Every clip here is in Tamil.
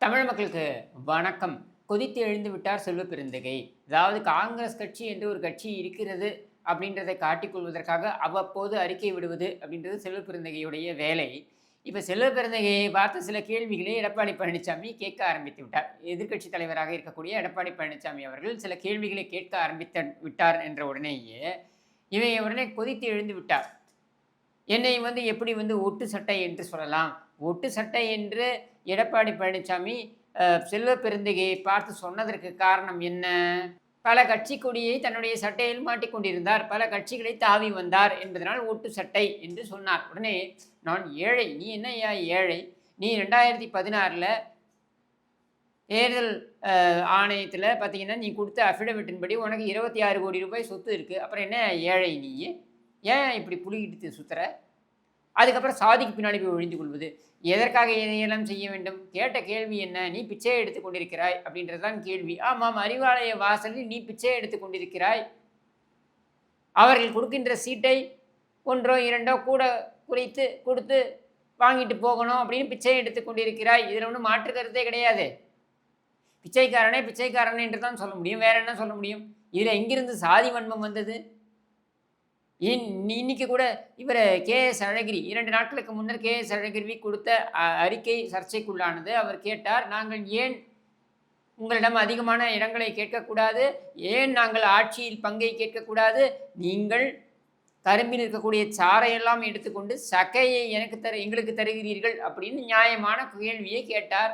தமிழ் மக்களுக்கு வணக்கம். கொதித்து எழுந்து விட்டார் செல்வ பெருந்தகை. அதாவது காங்கிரஸ் கட்சி என்று ஒரு கட்சி இருக்கிறது அப்படின்றதை காட்டிக்கொள்வதற்காக அவ்வப்போது அறிக்கை விடுவது அப்படின்றது செல்வ பெருந்தகையுடைய வேலை. இப்போ செல்வ பெருந்தகையை பார்த்து சில கேள்விகளை எடப்பாடி பழனிசாமி கேட்க ஆரம்பித்து விட்டார். எதிர்க்கட்சி தலைவராக இருக்கக்கூடிய எடப்பாடி பழனிசாமி அவர்கள் சில கேள்விகளை கேட்க விட்டார் என்ற உடனேயே இவன் உடனே கொதித்து எழுந்து விட்டார். என்னை எப்படி ஒட்டு சட்டை என்று சொல்லலாம்? ஒட்டு சட்டை என்று எடப்பாடி பழனிசாமி செல்வ பெருந்தகையை பார்த்து சொன்னதற்கு காரணம் என்ன? பல கட்சி கொடியை தன்னுடைய சட்டையில் மாட்டிக்கொண்டிருந்தார், பல கட்சிகளை தாவி வந்தார் என்பதனால் ஒட்டு சட்டை என்று சொன்னார். உடனே நான் ஏழை, நீ என்னையா ஏழை? நீ 2016 தேர்தல் ஆணையத்தில் பார்த்தீங்கன்னா நீ கொடுத்த அஃபிடவிட்டின்படி உனக்கு 26 கோடி ரூபாய் சொத்து இருக்குது. அப்புறம் என்ன ஏழை நீ? ஏன் இப்படி புலிகிட்டு சுற்றுற? அதுக்கப்புறம் சாதிக்கு பின்னாடி போய் ஒழிந்து கொள்வது, எதற்காக இதையெல்லாம் செய்ய வேண்டும்? கேட்ட கேள்வி என்ன? நீ பிச்சை எடுத்து கொண்டிருக்கிறாய் அப்படின்றது தான் கேள்வி. ஆமாம், அறிவாலய வாசலில் நீ பிச்சை எடுத்து கொண்டிருக்கிறாய். அவர்கள் கொடுக்கின்ற சீட்டை 1 2 கூட குறைத்து கொடுத்து வாங்கிட்டு போகணும் அப்படின்னு பிச்சை எடுத்து கொண்டிருக்கிறாய். இதில் ஒன்றும் மாற்று கருத்தே கிடையாது. பிச்சைக்காரனே என்று தான் சொல்ல முடியும், வேற என்ன சொல்ல முடியும்? இதில் எங்கிருந்து சாதி வன்மம் வந்தது? இன்னைக்கு கூட இவர் KS அழகிரி 2 நாட்களுக்கு முன்னர் KS அழகிரி கொடுத்த அறிக்கை சர்ச்சைக்குள்ளானது. அவர் கேட்டார், நாங்கள் ஏன் உங்களிடம் அதிகமான இடங்களை கேட்கக்கூடாது? ஏன் நாங்கள் ஆட்சியில் பங்கை கேட்கக்கூடாது? நீங்கள் கரும்பில் இருக்கக்கூடிய சாறையெல்லாம் எடுத்துக்கொண்டு சக்கையை எங்களுக்கு தருகிறீர்கள் அப்படின்னு நியாயமான கேள்வியை கேட்டார்.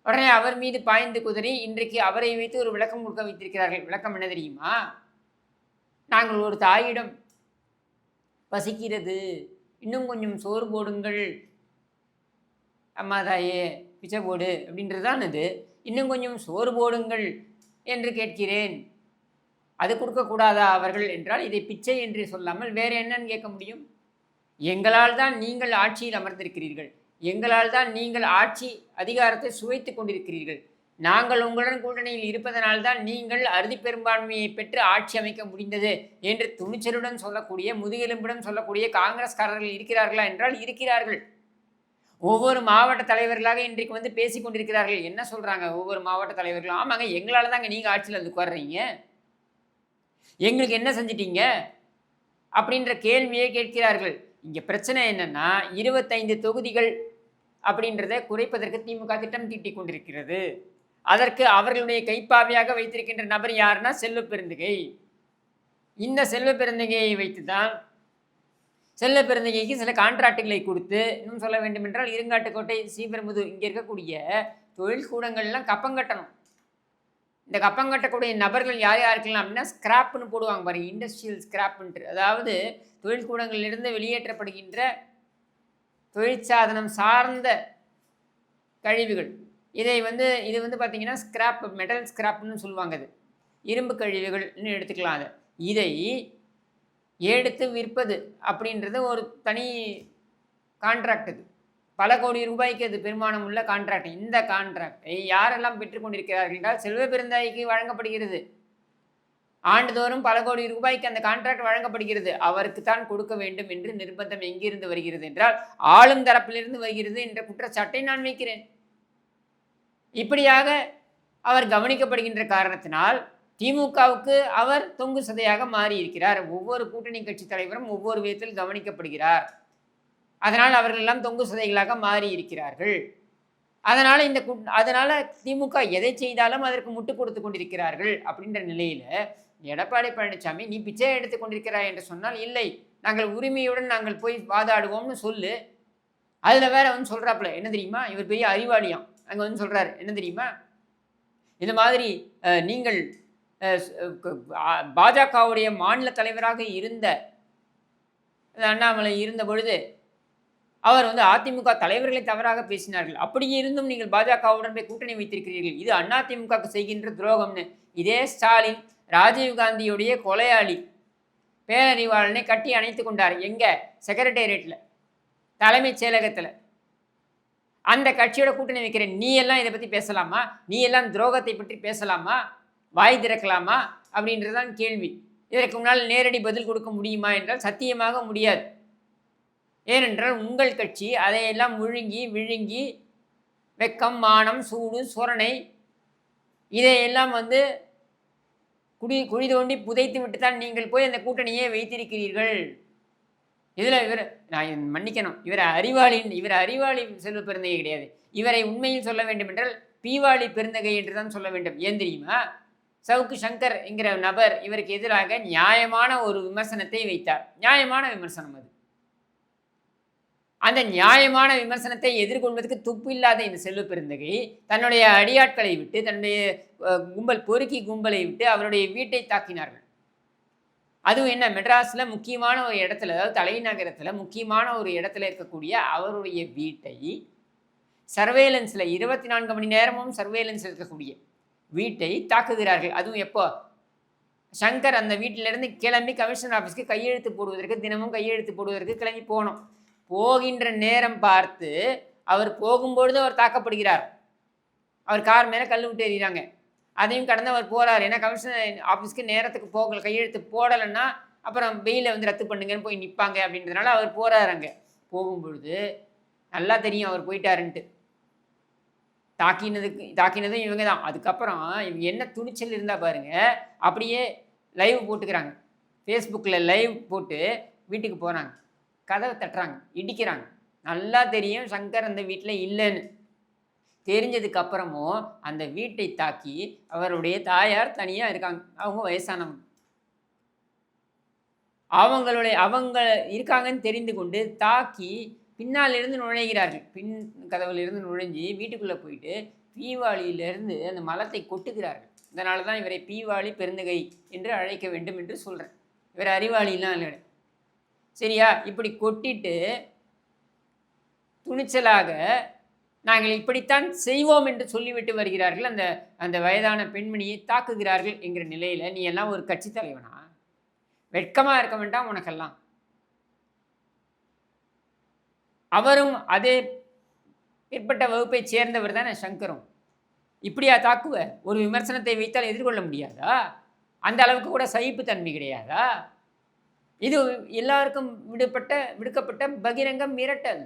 உடனே அவர் மீது பாய்ந்து குதிரை இன்றைக்கு அவரை வைத்து ஒரு விளக்கம் கொடுக்க வைத்திருக்கிறார்கள். விளக்கம் என்ன தெரியுமா? நாங்கள் ஒரு தாயிடம் பசிக்கிறது, இன்னும் கொஞ்சம் சோறு போடுங்கள் அம்மா தாயே, பிச்சை போடு அப்படின்றது தான் அது. இன்னும் கொஞ்சம் சோறு போடுங்கள் என்று கேட்கிறேன், அது கொடுக்கக்கூடாதா அவர்கள் என்றால் இதை பிச்சை என்று சொல்லாமல் வேறு என்னன்னு கேட்க முடியும்? எங்களால் தான் நீங்கள் ஆட்சியில் அமர்ந்திருக்கிறீர்கள், எங்களால் தான் நீங்கள் ஆட்சி அதிகாரத்தை சுவைத்து கொண்டிருக்கிறீர்கள், நாங்கள் உங்களுடன் கூட்டணியில் இருப்பதனால்தான் நீங்கள் அறுதி பெரும்பான்மையை பெற்று ஆட்சி அமைக்க முடிந்தது என்று துணிச்சலுடன் சொல்லக்கூடிய, முதுகெலும்புடன் சொல்லக்கூடிய காங்கிரஸ்காரர்கள் இருக்கிறார்களா என்றால் இருக்கிறார்கள். ஒவ்வொரு மாவட்ட தலைவர்களாக இன்றைக்கு பேசி கொண்டிருக்கிறார்கள். என்ன சொல்கிறாங்க ஒவ்வொரு மாவட்ட தலைவர்களும்? ஆமாங்க, எங்களால் தாங்க நீங்கள் ஆட்சியில் உட்கார்றீங்க, எங்களுக்கு என்ன செஞ்சிட்டீங்க அப்படின்ற கேள்வியை கேட்கிறார்கள். இங்கே பிரச்சனை என்னன்னா, 25 தொகுதிகள் அப்படின்றத குறைப்பதற்கு திமுக திட்டம் தீட்டி கொண்டிருக்கிறது. அதற்கு அவர்களுடைய கைப்பாவையாக வைத்திருக்கின்ற நபர் யாருன்னா செல்வ பெருந்தகை. இந்த செல்வ பெருந்தகையை வைத்து தான் செல்வ பெருந்தகைக்கு சில கான்ட்ராக்டுகளை கொடுத்து, இன்னும் சொல்ல வேண்டும் என்றால் இருங்காட்டுக்கோட்டை, ஸ்ரீபெரும்புதூர் இங்கே இருக்கக்கூடிய தொழில் கூடங்கள்லாம் கப்பம் கட்டணும். இந்த கப்பம் கட்டக்கூடிய நபர்கள் யார் யாருக்கலாம் அப்படின்னா ஸ்கிராப்னு போடுவாங்க பாருங்க, இண்டஸ்ட்ரியல் ஸ்கிராப்ன்ட்டு. அதாவது தொழில் கூடங்களிலிருந்து வெளியேற்றப்படுகின்ற தொழிற்சாதனம் சார்ந்த கழிவுகள். இது பார்த்திங்கன்னா ஸ்கிராப், மெட்டல் ஸ்கிராப்னு சொல்லுவாங்க. அது இரும்பு கழிவுகள்னு எடுத்துக்கலாம். அதை இதை எடுத்து விற்பது அப்படின்றது ஒரு தனி கான்ட்ராக்ட். அது பல கோடி ரூபாய்க்கு அது பெருமானம் உள்ள கான்ட்ராக்ட். இந்த கான்ட்ராக்டை யாரெல்லாம் பெற்றுக்கொண்டிருக்கிறார்கள் என்றால் செல்வ பெருந்தகைக்கு வழங்கப்படுகிறது. ஆண்டுதோறும் பல கோடி ரூபாய்க்கு அந்த கான்ட்ராக்ட் வழங்கப்படுகிறது. அவருக்கு தான் கொடுக்க வேண்டும் என்று நிர்பந்தம் எங்கிருந்து வருகிறது என்றால் ஆளும் தரப்பிலிருந்து வருகிறது என்ற குற்றச்சாட்டை நான் வைக்கிறேன். இப்படியாக அவர் கவனிக்கப்படுகின்ற காரணத்தினால் திமுகவுக்கு அவர் தொங்கு சதையாக மாறி இருக்கிறார். ஒவ்வொரு கூட்டணி கட்சி தலைவரும் ஒவ்வொரு விதத்தில் கவனிக்கப்படுகிறார். அதனால் அவர்கள் எல்லாம் தொங்கு சதைகளாக மாறி இருக்கிறார்கள். அதனால் திமுக எதை செய்தாலும் அதற்கு முட்டு கொடுத்து கொண்டிருக்கிறார்கள். அப்படின்ற நிலையில் எடப்பாடி பழனிசாமி நீ பிச்சை எடுத்து கொண்டிருக்கிறாய் என்று சொன்னால், இல்லை, நாங்கள் உரிமையுடன் நாங்கள் போய் வாதாடுவோம்னு சொல்லு. அதில் வேற சொல்கிறாப்புல என்ன தெரியுமா? இவர் பெரிய அறிவாளியாம். அங்கே சொல்கிறார் என்ன தெரியுமா? இந்த மாதிரி நீங்கள் பாஜகவுடைய மாநில தலைவராக இருந்த அண்ணாமலை இருந்த பொழுது அவர் அதிமுக தலைவர்களை தவறாக பேசினார்கள். அப்படியே இருந்தும் நீங்கள் பாஜகவுடன் போய் கூட்டணி வைத்திருக்கிறீர்கள், இது அதிமுகவுக்கு செய்கின்ற துரோகம்னு. இதே ஸ்டாலின் ராஜீவ்காந்தியுடைய கொலையாளி பேரறிவாளனை கட்டி அணைத்து கொண்டார். எங்கே? செக்ரட்டேரியட்டில், தலைமைச் செயலகத்தில். அந்த கட்சியோட கூட்டணி வைக்கிறேன், நீ எல்லாம் இதை பற்றி பேசலாமா? நீ எல்லாம் துரோகத்தை பற்றி பேசலாமா? வாய் திறக்கலாமா அப்படின்றதான் கேள்வி. இதற்கு முன்னால் நேரடி பதில் கொடுக்க முடியுமா என்றால் சத்தியமாக முடியாது. ஏனென்றால் உங்கள் கட்சி அதையெல்லாம் விழுங்கி வெக்கம், மானம், சூடு, சொரணை இதையெல்லாம் குழி தோண்டி புதைத்து விட்டு தான் நீங்கள் போய் அந்த கூட்டணியை வைத்திருக்கிறீர்கள். இதில் நான் மன்னிக்கணும், இவர் அறிவாளி செல்வ பெருந்தகை கிடையாது. இவரை உண்மையில் சொல்ல வேண்டும் என்றால் பீவாளி பெருந்தகை என்று தான் சொல்ல வேண்டும். ஏன் தெரியுமா? சவுக்கு சங்கர் என்கிற நபர் இவருக்கு எதிராக நியாயமான ஒரு விமர்சனத்தை வைத்தார். நியாயமான விமர்சனம் அது. அந்த நியாயமான விமர்சனத்தை எதிர்கொள்வதற்கு துப்பு இல்லாத இந்த செல்வ பெருந்தகை தன்னுடைய அடியாட்களை விட்டு, தன்னுடைய பொறுக்கி கும்பலை விட்டு அவருடைய வீட்டை தாக்கினார்கள். அதுவும் என்ன, மெட்ராஸில் முக்கியமான ஒரு இடத்துல, அதாவது தலைநகரத்தில் முக்கியமான ஒரு இடத்துல இருக்கக்கூடிய அவருடைய வீட்டை சர்வேலன்ஸில் 24 மணி நேரமும் சர்வேலன்ஸில் இருக்கக்கூடிய வீட்டை தாக்குகிறார்கள். அதுவும் எப்போ? சங்கர் அந்த வீட்டிலிருந்து கிளம்பி கமிஷனர் ஆஃபீஸ்க்கு கையெழுத்து போடுவதற்கு, தினமும் கையெழுத்து போடுவதற்கு கிளம்பி போனோம். போகின்ற நேரம் பார்த்து அவர் போகும்பொழுது அவர் தாக்கப்படுகிறார். அவர் கார் மேலே கல் விட்டு எறிகிறாங்க. அதையும் கடந்து அவர் போகிறார். ஏன்னா கமிஷனர் ஆஃபீஸ்க்கு நேரத்துக்கு போகல, கையெழுத்து போடலைன்னா அப்புறம் வெயிலை ரத்து பண்ணுங்கன்னு போய் நிற்பாங்க அப்படின்றதுனால அவர் போகிறார். அங்கே போகும்பொழுது நல்லா தெரியும் அவர் போயிட்டாருன்ட்டு. தாக்கினதும் இவங்க தான். அதுக்கப்புறம் இவங்க என்ன துணிச்சல் இருந்தால் பாருங்கள், அப்படியே லைவ் போட்டுக்கிறாங்க. ஃபேஸ்புக்கில் லைவ் போட்டு வீட்டுக்கு போகிறாங்க, கதவை தட்டுறாங்க, இடிக்கிறாங்க. நல்லா தெரியும் சங்கர் அந்த வீட்டில் இல்லைன்னு. தெரிஞ்சதுக்கப்புறமும் அந்த வீட்டை தாக்கி அவருடைய தாயார் தனியாக இருக்காங்க. அவங்க வயசானவங்க. அவங்க இருக்காங்கன்னு தெரிந்து கொண்டு தாக்கி பின்னாலிருந்து நுழைகிறார்கள். பின் கதவிலிருந்து நுழைஞ்சி வீட்டுக்குள்ளே போயிட்டு பீவாளியிலிருந்து அந்த மலத்தை கொட்டுகிறார்கள். இதனால தான் இவரை பீவாளி பெருந்தகை என்று அழைக்க வேண்டும் என்று சொல்கிறேன். இவர் அறிவாளிலாம் இல்லை, சரியா? இப்படி கொட்டிட்டு துணிச்சலாக நாங்கள் இப்படித்தான் செய்வோம் என்று சொல்லிவிட்டு வருகிறார்கள். அந்த வயதான பெண்மணியை தாக்குகிறார்கள் என்கிற நிலையில் நீ எல்லாம் ஒரு கட்சி தலைவனா? வெட்கமாக இருக்க வேண்டாம் உனக்கெல்லாம். அவரும் அதே பிற்பட்ட வகுப்பை சேர்ந்தவர் தானே சங்கரும். இப்படியா தாக்குவ? ஒரு விமர்சனத்தை வைத்தால் எதிர்கொள்ள முடியாதா? அந்த அளவுக்கு கூட சகிப்புத்தன்மை கிடையாதா? இது எல்லாருக்கும் விடுக்கப்பட்ட பகிரங்க மிரட்டல்.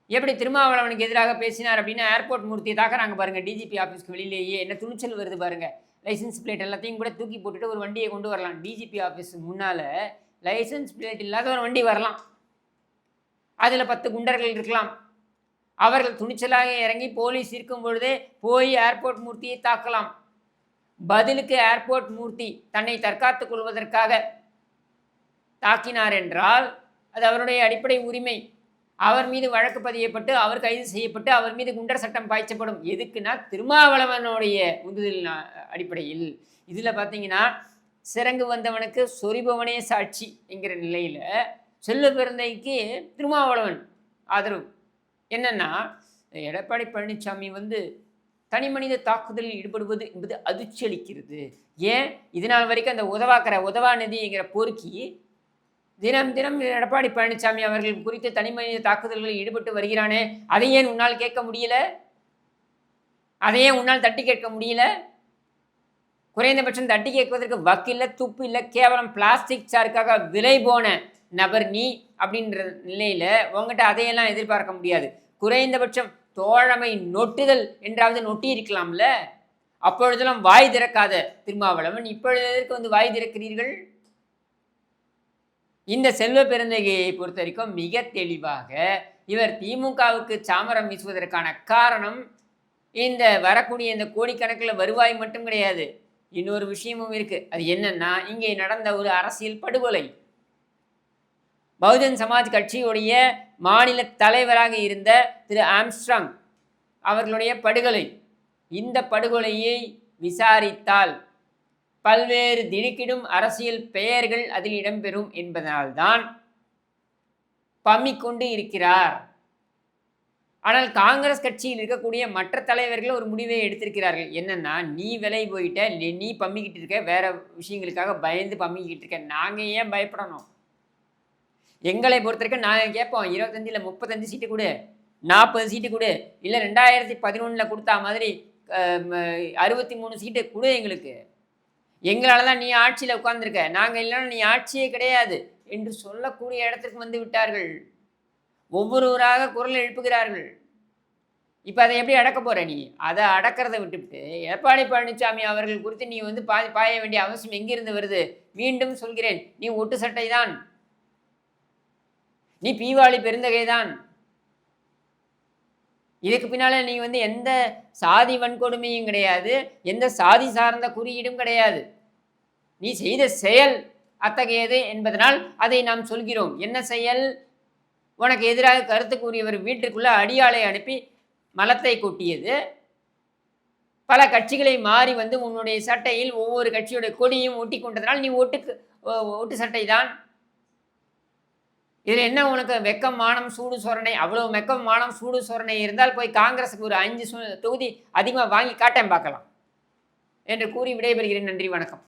எப்படி திருமாவளவனுக்கு எதிராக பேசினார் அப்படின்னா ஏர்போர்ட் மூர்த்தியை தாக்குறாங்க பாருங்க. டிஜிபி ஆஃபீஸ்க்கு வெளியிலேயே என்ன துணிச்சல் வருது பாருங்க. லைசன்ஸ் பிளேட் எல்லாத்தையும் கூட தூக்கி போட்டுட்டு ஒரு வண்டியை கொண்டு வரலாம். டிஜிபி ஆஃபீஸ் முன்னால் லைசன்ஸ் பிளேட் இல்லாத ஒரு வண்டி வரலாம். அதில் 10 குண்டர்கள் இருக்கலாம். அவர்கள் துணிச்சலாக இறங்கி போலீஸ் இருக்கும் பொழுதே போய் ஏர்போர்ட் மூர்த்தியை தாக்கலாம். பதிலுக்கு ஏர்போர்ட் மூர்த்தி தன்னை தற்காத்துக் கொள்வதற்காக தாக்கினார் என்றால் அது அவருடைய அடிப்படை உரிமை. அவர் மீது வழக்கு பதியப்பட்டு அவர் கைது செய்யப்பட்டு அவர் மீது குண்டர் சட்டம் பாய்ச்சப்படும். எதுக்குன்னா திருமாவளவனுடைய உந்துதல் அடிப்படையில். இதில் பார்த்தீங்கன்னா சிறங்கு வந்தவனுக்கு சொரிபவனே சாட்சி என்கிற நிலையில் செல்வ பெருந்தைக்கு திருமாவளவன் ஆதரவு. என்னன்னா எடப்பாடி பழனிசாமி தனி மனித தாக்குதலில் ஈடுபடுவது என்பது அதிர்ச்சி அளிக்கிறது. ஏன் இதனால் வரைக்கும் அந்த உதவாநிதிங்கிற பொறுக்கி தினம் தினம் எடப்பாடி பழனிசாமி அவர்கள் குறித்து தனி மனித தாக்குதல்களில் ஈடுபட்டு வருகிறானே, அதை ஏன் உன்னால் கேட்க முடியல? அதையே உன்னால் தட்டி கேட்க முடியல? குறைந்தபட்சம் தட்டி கேட்பதற்கு வக்கில்லை, துப்பு இல்லை. கேவலம் பிளாஸ்டிக் சாருக்காக விலை போன நபர் நீ அப்படின்ற நிலையில் உங்ககிட்ட அதையெல்லாம் எதிர்பார்க்க முடியாது. குறைந்தபட்சம் தோழமை நொட்டுதல் என்றாவது நொட்டி இருக்கலாம்ல. அப்பொழுதெல்லாம் வாய் திறக்காத திருமாவளவன் இப்பொழுது எதற்கு வாய் திறக்கிறீர்கள்? இந்த செல்வ பெருந்தகையை பொறுத்த வரைக்கும் மிக தெளிவாக இவர் திமுகவுக்கு சாமரம் வீசுவதற்கான காரணம் இந்த வரக்கூடிய இந்த கோடிக்கணக்கில் வருவாய் மட்டும் கிடையாது, இன்னொரு விஷயமும் இருக்கு. அது என்னன்னா, இங்கே நடந்த ஒரு அரசியல் படுகொலை. பகுஜன் சமாஜ் கட்சியுடைய மாநில தலைவராக இருந்த திரு ஆம்ஸ்ட்ராங் அவர்களுடைய படுகொலை. இந்த படுகொலையை விசாரித்தால் பல்வேறு திடுக்கிடும் அரசியல் பெயர்கள் அதில் இடம்பெறும் என்பதனால்தான் பம்மிக்கொண்டு இருக்கிறார். ஆனால் காங்கிரஸ் கட்சியில் இருக்கக்கூடிய மற்ற தலைவர்கள் ஒரு முடிவை எடுத்திருக்கிறார்கள். என்னன்னா, நீ விலை போயிட்ட, நீ பம்மிக்கிட்டு இருக்க, வேற விஷயங்களுக்காக பயந்து பம்மிக்கிட்டு இருக்க, நாங்கள் ஏன் பயப்படணும்? எங்களை பொறுத்த வரைக்கும் நாங்கள் கேட்போம், 25 35 சீட்டு கொடு, 40 சீட்டு கொடு, இல்லை 2011 கொடுத்தா மாதிரி 63 சீட்டு கொடு எங்களுக்கு. எங்களால் தான் நீ ஆட்சியில் உட்கார்ந்துருக்க, நாங்கள் இல்லைன்னா நீ ஆட்சியே கிடையாது என்று சொல்லக்கூடிய இடத்திற்கு வந்து விட்டார்கள். ஒவ்வொருவராக குரல் எழுப்புகிறார்கள். இப்போ அதை எப்படி அடக்க போற நீ? அதை அடக்கிறத விட்டுவிட்டு எடப்பாடி பழனிசாமி அவர்கள் குறித்து நீ வந்து பாய வேண்டிய அவசியம் எங்கிருந்து வருது? மீண்டும் சொல்கிறேன், நீ ஒட்டு சட்டை தான், நீ பீவாளி பெருந்தகை தான். இதுக்கு பின்னால நீ வந்து எந்த சாதி வன்கொடுமையும் கிடையாது, எந்த சாதி சார்ந்த குறியீடும் கிடையாது. நீ செய்த செயல் அத்தகையது என்பதனால் அதை நாம் சொல்கிறோம். என்ன செயல்? உனக்கு எதிராக கருத்து கூறியவர் வீட்டிற்குள்ள அடியாளை அனுப்பி மலத்தை கொட்டியது. பல கட்சிகளை மாறி வந்து உன்னுடைய சட்டையில் ஒவ்வொரு கட்சியுடைய கொடியும் ஒட்டி கொண்டதனால் நீ ஒட்டு சட்டை தான். இதில் என்ன உனக்கு வெக்கம், மானம், சூடு, சொரணை? அவ்வளோ வெக்கம், மானம், சூடு, சொரணை இருந்தால் போய் காங்கிரஸுக்கு ஒரு 5 தொகுதி அதிகமாக வாங்கி காட்டேன் பார்க்கலாம் என்று கூறி விடைபெறுகிறேன். நன்றி, வணக்கம்.